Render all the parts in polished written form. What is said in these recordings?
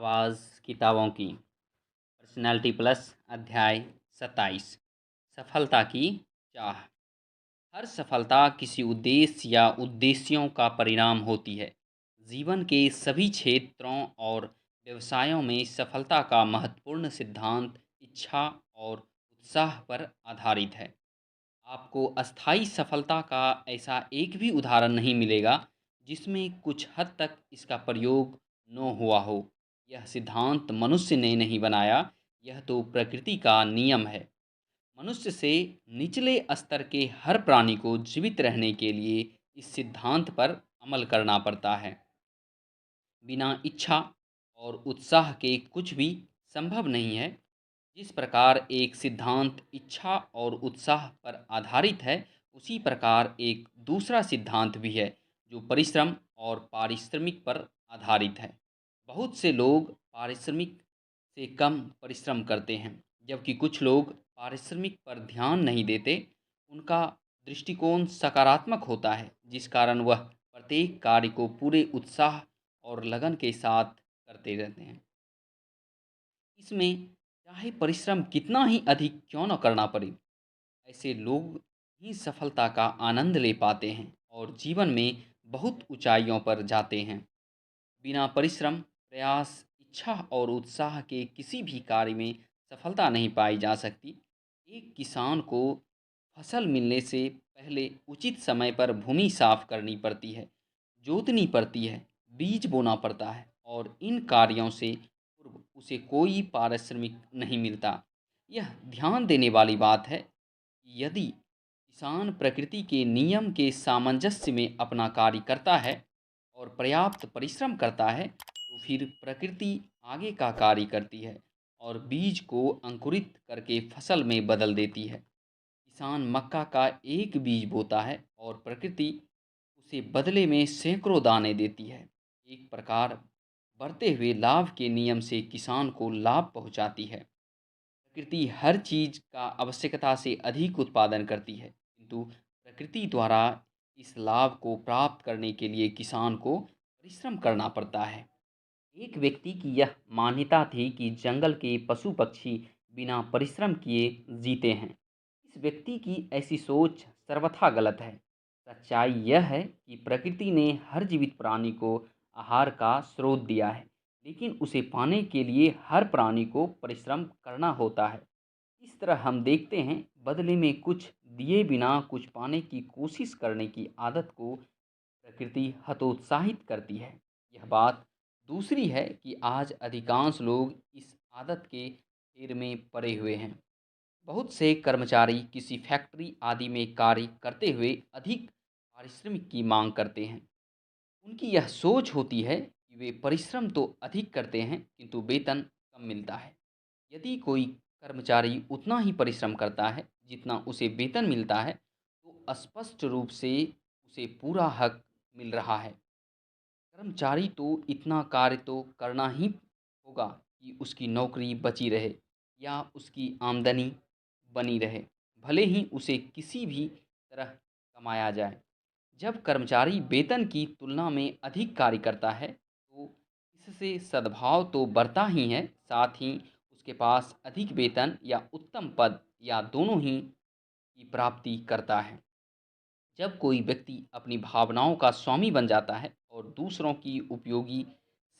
आवाज़ किताबों की पर्सनैलिटी प्लस अध्याय 27 सफलता की चाह। हर सफलता किसी उद्देश्य या उद्देश्यों का परिणाम होती है। जीवन के सभी क्षेत्रों और व्यवसायों में सफलता का महत्वपूर्ण सिद्धांत इच्छा और उत्साह पर आधारित है। आपको अस्थायी सफलता का ऐसा एक भी उदाहरण नहीं मिलेगा जिसमें कुछ हद तक इसका प्रयोग न हुआ हो। यह सिद्धांत मनुष्य ने नहीं बनाया, यह तो प्रकृति का नियम है। मनुष्य से निचले स्तर के हर प्राणी को जीवित रहने के लिए इस सिद्धांत पर अमल करना पड़ता है। बिना इच्छा और उत्साह के कुछ भी संभव नहीं है। जिस प्रकार एक सिद्धांत इच्छा और उत्साह पर आधारित है, उसी प्रकार एक दूसरा सिद्धांत भी है जो परिश्रम और पारिश्रमिक पर आधारित है। बहुत से लोग पारिश्रमिक से कम परिश्रम करते हैं, जबकि कुछ लोग पारिश्रमिक पर ध्यान नहीं देते। उनका दृष्टिकोण सकारात्मक होता है, जिस कारण वह प्रत्येक कार्य को पूरे उत्साह और लगन के साथ करते रहते हैं। इसमें चाहे परिश्रम कितना ही अधिक क्यों न करना पड़े, ऐसे लोग ही सफलता का आनंद ले पाते हैं और जीवन में बहुत ऊंचाइयों पर जाते हैं। बिना परिश्रम, प्रयास, इच्छा और उत्साह के किसी भी कार्य में सफलता नहीं पाई जा सकती। एक किसान को फसल मिलने से पहले उचित समय पर भूमि साफ करनी पड़ती है, जोतनी पड़ती है, बीज बोना पड़ता है और इन कार्यों से पूर्व उसे कोई पारिश्रमिक नहीं मिलता। यह ध्यान देने वाली बात है कि यदि किसान प्रकृति के नियम के सामंजस्य में अपना कार्य करता है और पर्याप्त परिश्रम करता है, तो फिर प्रकृति आगे का कार्य करती है और बीज को अंकुरित करके फसल में बदल देती है। किसान मक्का का एक बीज बोता है और प्रकृति उसे बदले में सैकड़ों दाने देती है। एक प्रकार बढ़ते हुए लाभ के नियम से किसान को लाभ पहुंचाती है। प्रकृति हर चीज का आवश्यकता से अधिक उत्पादन करती है, किंतु प्रकृति द्वारा इस लाभ को प्राप्त करने के लिए किसान को परिश्रम करना पड़ता है। एक व्यक्ति की यह मान्यता थी कि जंगल के पशु पक्षी बिना परिश्रम किए जीते हैं। इस व्यक्ति की ऐसी सोच सर्वथा गलत है। सच्चाई यह है कि प्रकृति ने हर जीवित प्राणी को आहार का स्रोत दिया है, लेकिन उसे पाने के लिए हर प्राणी को परिश्रम करना होता है। इस तरह हम देखते हैं, बदले में कुछ दिए बिना कुछ पाने की कोशिश करने की आदत को प्रकृति हतोत्साहित करती है। यह बात दूसरी है कि आज अधिकांश लोग इस आदत के फेर में पड़े हुए हैं। बहुत से कर्मचारी किसी फैक्ट्री आदि में कार्य करते हुए अधिक पारिश्रमिक की मांग करते हैं। उनकी यह सोच होती है कि वे परिश्रम तो अधिक करते हैं, किंतु वेतन कम मिलता है। यदि कोई कर्मचारी उतना ही परिश्रम करता है जितना उसे वेतन मिलता है, तो स्पष्ट रूप से उसे पूरा हक मिल रहा है। कर्मचारी तो इतना कार्य तो करना ही होगा कि उसकी नौकरी बची रहे या उसकी आमदनी बनी रहे, भले ही उसे किसी भी तरह कमाया जाए। जब कर्मचारी वेतन की तुलना में अधिक कार्य करता है, तो इससे सद्भाव तो बढ़ता ही है, साथ ही उसके पास अधिक वेतन या उत्तम पद या दोनों ही की प्राप्ति करता है। जब कोई व्यक्ति अपनी भावनाओं का स्वामी बन जाता है और दूसरों की उपयोगी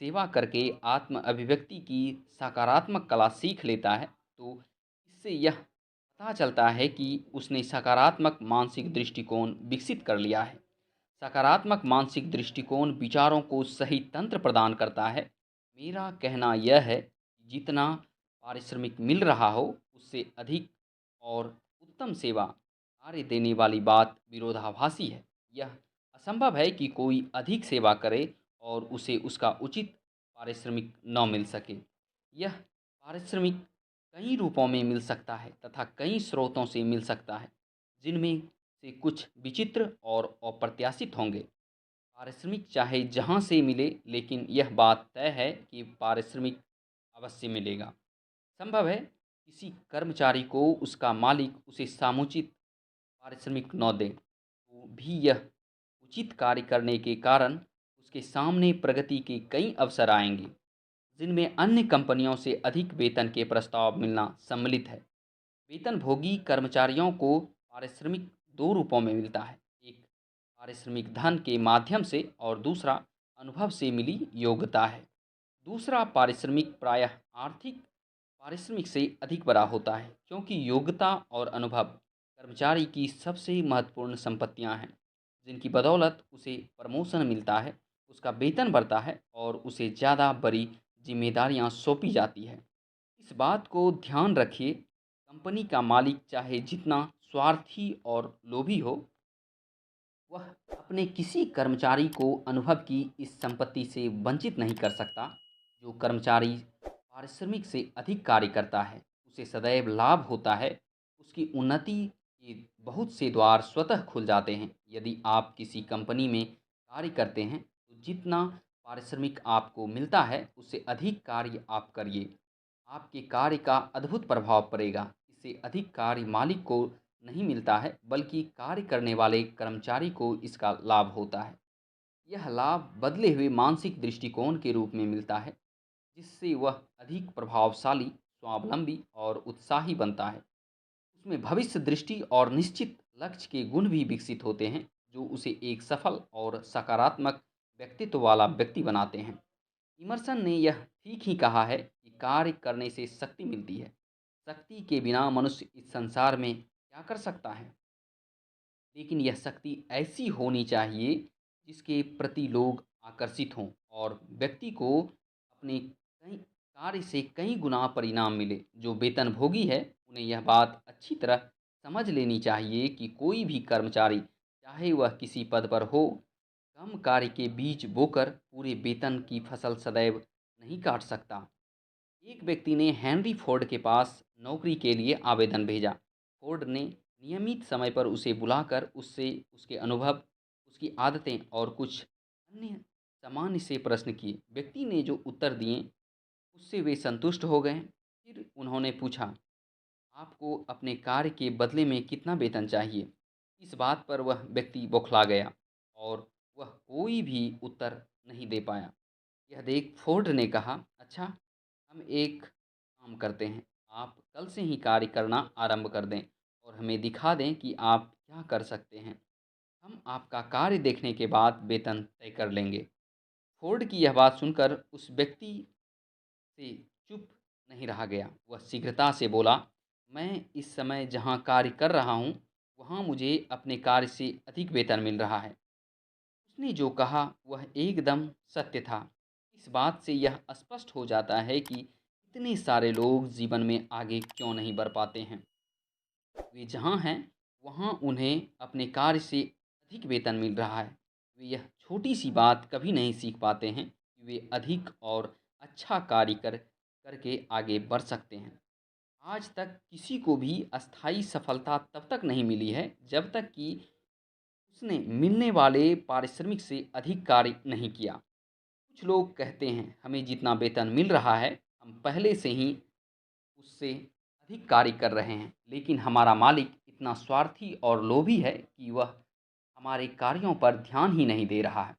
सेवा करके आत्म अभिव्यक्ति की सकारात्मक कला सीख लेता है, तो इससे यह पता चलता है कि उसने सकारात्मक मानसिक दृष्टिकोण विकसित कर लिया है। सकारात्मक मानसिक दृष्टिकोण विचारों को सही तंत्र प्रदान करता है। मेरा कहना यह है कि जितना पारिश्रमिक मिल रहा हो, उससे अधिक और उत्तम सेवा कार्य देने वाली बात विरोधाभासी है। यह असंभव है कि कोई अधिक सेवा करे और उसे उसका उचित पारिश्रमिक न मिल सके। यह पारिश्रमिक कई रूपों में मिल सकता है तथा कई स्रोतों से मिल सकता है, जिनमें से कुछ विचित्र और अप्रत्याशित होंगे। पारिश्रमिक चाहे जहाँ से मिले, लेकिन यह बात तय है कि पारिश्रमिक अवश्य मिलेगा। संभव है किसी कर्मचारी को उसका मालिक उसे समुचित पारिश्रमिक न दे, तो भी यह उचित कार्य करने के कारण उसके सामने प्रगति के कई अवसर आएंगे। जिनमें अन्य कंपनियों से अधिक वेतन के प्रस्ताव मिलना सम्मिलित है। वेतनभोगी कर्मचारियों को पारिश्रमिक दो रूपों में मिलता है। एक पारिश्रमिक धन के माध्यम से और दूसरा अनुभव से मिली योग्यता है। दूसरा पारिश्रमिक प्रायः आर्थिक पारिश्रमिक से अधिक बड़ा होता है, क्योंकि योग्यता और अनुभव कर्मचारी की सबसे महत्वपूर्ण संपत्तियां हैं, जिनकी बदौलत उसे प्रमोशन मिलता है, उसका वेतन बढ़ता है और उसे ज़्यादा बड़ी जिम्मेदारियां सौंपी जाती है। इस बात को ध्यान रखिए, कंपनी का मालिक चाहे जितना स्वार्थी और लोभी हो, वह अपने किसी कर्मचारी को अनुभव की इस संपत्ति से वंचित नहीं कर सकता। जो कर्मचारी पारिश्रमिक से अधिक कार्य करता है, उसे सदैव लाभ होता है। उसकी उन्नति के बहुत से द्वार स्वतः खुल जाते हैं। यदि आप किसी कंपनी में कार्य करते हैं, तो जितना पारिश्रमिक आपको मिलता है, उससे अधिक कार्य आप करिए। आपके कार्य का अद्भुत प्रभाव पड़ेगा। इससे अधिक कार्य मालिक को नहीं मिलता है, बल्कि कार्य करने वाले कर्मचारी को इसका लाभ होता है। यह लाभ बदले हुए मानसिक दृष्टिकोण के रूप में मिलता है, जिससे वह अधिक प्रभावशाली, स्वावलंबी और उत्साही बनता है। उसमें भविष्य दृष्टि और निश्चित लक्ष्य के गुण भी विकसित होते हैं, जो उसे एक सफल और सकारात्मक व्यक्तित्व वाला व्यक्ति बनाते हैं। इमर्सन ने यह ठीक ही कहा है कि कार्य करने से शक्ति मिलती है। शक्ति के बिना मनुष्य इस संसार में क्या कर सकता है? लेकिन यह शक्ति ऐसी होनी चाहिए जिसके प्रति लोग आकर्षित हों और व्यक्ति को अपने कई कार्य से कई गुना परिणाम मिले। जो वेतनभोगी है, उन्हें यह बात अच्छी तरह समझ लेनी चाहिए कि कोई भी कर्मचारी, चाहे वह किसी पद पर हो, कम कार्य के बीज बोकर पूरे वेतन की फसल सदैव नहीं काट सकता। एक व्यक्ति ने हेनरी फोर्ड के पास नौकरी के लिए आवेदन भेजा। फोर्ड ने नियमित समय पर उसे बुलाकर उससे उसके अनुभव, उसकी आदतें और कुछ अन्य सामान्य से प्रश्न किए। व्यक्ति ने जो उत्तर दिए, उससे वे संतुष्ट हो गए। फिर उन्होंने पूछा, आपको अपने कार्य के बदले में कितना वेतन चाहिए? इस बात पर वह व्यक्ति बौखला गया और वह कोई भी उत्तर नहीं दे पाया। यह देख फोर्ड ने कहा, अच्छा, हम एक काम करते हैं। आप कल से ही कार्य करना आरंभ कर दें और हमें दिखा दें कि आप क्या कर सकते हैं। हम आपका कार्य देखने के बाद वेतन तय कर लेंगे। फोर्ड की यह बात सुनकर उस व्यक्ति से चुप नहीं रहा गया। वह शीघ्रता से बोला, मैं इस समय जहाँ कार्य कर रहा हूँ, वहाँ मुझे अपने कार्य से अधिक वेतन मिल रहा है। उसने जो कहा वह एकदम सत्य था। इस बात से यह स्पष्ट हो जाता है कि इतने सारे लोग जीवन में आगे क्यों नहीं बढ़ पाते हैं। वे जहाँ हैं, वहाँ उन्हें अपने कार्य से अधिक वेतन मिल रहा है। वे यह छोटी सी बात कभी नहीं सीख पाते हैं कि वे अधिक और अच्छा कार्य करके आगे बढ़ सकते हैं। आज तक किसी को भी अस्थायी सफलता तब तक नहीं मिली है, जब तक कि उसने मिलने वाले पारिश्रमिक से अधिक कार्य नहीं किया। कुछ लोग कहते हैं, हमें जितना वेतन मिल रहा है, हम पहले से ही उससे अधिक कार्य कर रहे हैं, लेकिन हमारा मालिक इतना स्वार्थी और लोभी है कि वह हमारे कार्यों पर ध्यान ही नहीं दे रहा है।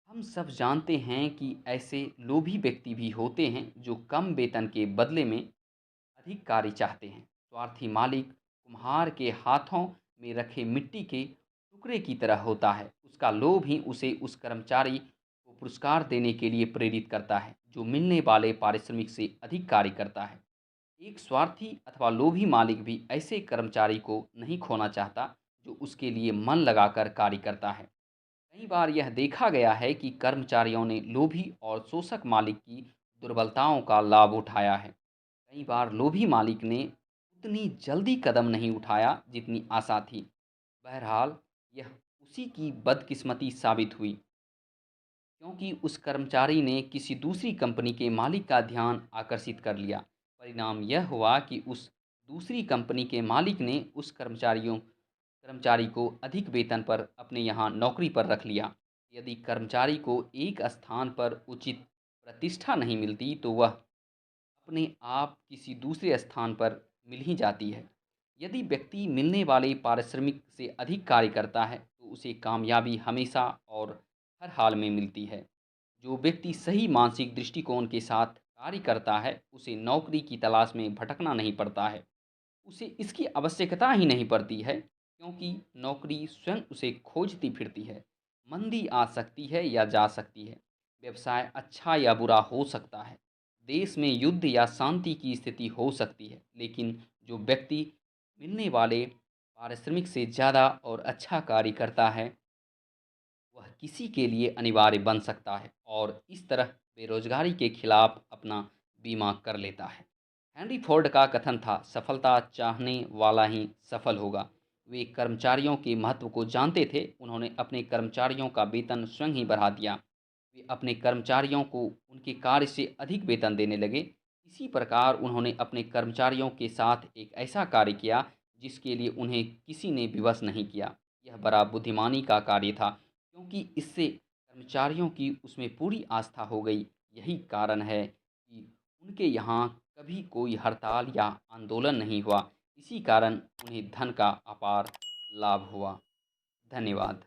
हम सब जानते हैं कि ऐसे लोभी व्यक्ति भी होते हैं जो कम वेतन के बदले में अधिक कार्य चाहते हैं। स्वार्थी मालिक कुम्हार के हाथों में रखे मिट्टी के टुकड़े की तरह होता है। उसका लोभ ही उसे उस कर्मचारी को पुरस्कार देने के लिए प्रेरित करता है, जो मिलने वाले पारिश्रमिक से अधिक कार्य करता है। एक स्वार्थी अथवा लोभी मालिक भी ऐसे कर्मचारी को नहीं खोना चाहता, जो उसके लिए मन लगाकर कार्य करता है। कई बार यह देखा गया है कि कर्मचारियों ने लोभी और शोषक मालिक की दुर्बलताओं का लाभ उठाया है। कई बार लोभी मालिक ने उतनी जल्दी कदम नहीं उठाया जितनी आशा थी। बहरहाल, यह उसी की बदकिस्मती साबित हुई, क्योंकि उस कर्मचारी ने किसी दूसरी कंपनी के मालिक का ध्यान आकर्षित कर लिया। परिणाम यह हुआ कि उस दूसरी कंपनी के मालिक ने उस कर्मचारी को अधिक वेतन पर अपने यहाँ नौकरी पर रख लिया। यदि कर्मचारी को एक स्थान पर उचित प्रतिष्ठा नहीं मिलती, तो वह अपने आप किसी दूसरे स्थान पर मिल ही जाती है। यदि व्यक्ति मिलने वाले पारिश्रमिक से अधिक कार्य करता है, तो उसे कामयाबी हमेशा और हर हाल में मिलती है। जो व्यक्ति सही मानसिक दृष्टिकोण के साथ कार्य करता है, उसे नौकरी की तलाश में भटकना नहीं पड़ता है। उसे इसकी आवश्यकता ही नहीं पड़ती है, क्योंकि नौकरी स्वयं उसे खोजती फिरती है। मंदी आ सकती है या जा सकती है, व्यवसाय अच्छा या बुरा हो सकता है, देश में युद्ध या शांति की स्थिति हो सकती है, लेकिन जो व्यक्ति मिलने वाले पारिश्रमिक से ज़्यादा और अच्छा कार्य करता है, वह किसी के लिए अनिवार्य बन सकता है और इस तरह बेरोजगारी के खिलाफ अपना बीमा कर लेता है। हेनरी फोर्ड का कथन था, सफलता चाहने वाला ही सफल होगा। वे कर्मचारियों के महत्व को जानते थे। उन्होंने अपने कर्मचारियों का वेतन स्वयं ही बढ़ा दिया। वे अपने कर्मचारियों को उनके कार्य से अधिक वेतन देने लगे। इसी प्रकार उन्होंने अपने कर्मचारियों के साथ एक ऐसा कार्य किया जिसके लिए उन्हें किसी ने विवश नहीं किया। यह बड़ा बुद्धिमानी का कार्य था, क्योंकि इससे कर्मचारियों की उसमें पूरी आस्था हो गई। यही कारण है कि उनके यहाँ कभी कोई हड़ताल या आंदोलन नहीं हुआ। इसी कारण उन्हें धन का अपार लाभ हुआ। धन्यवाद।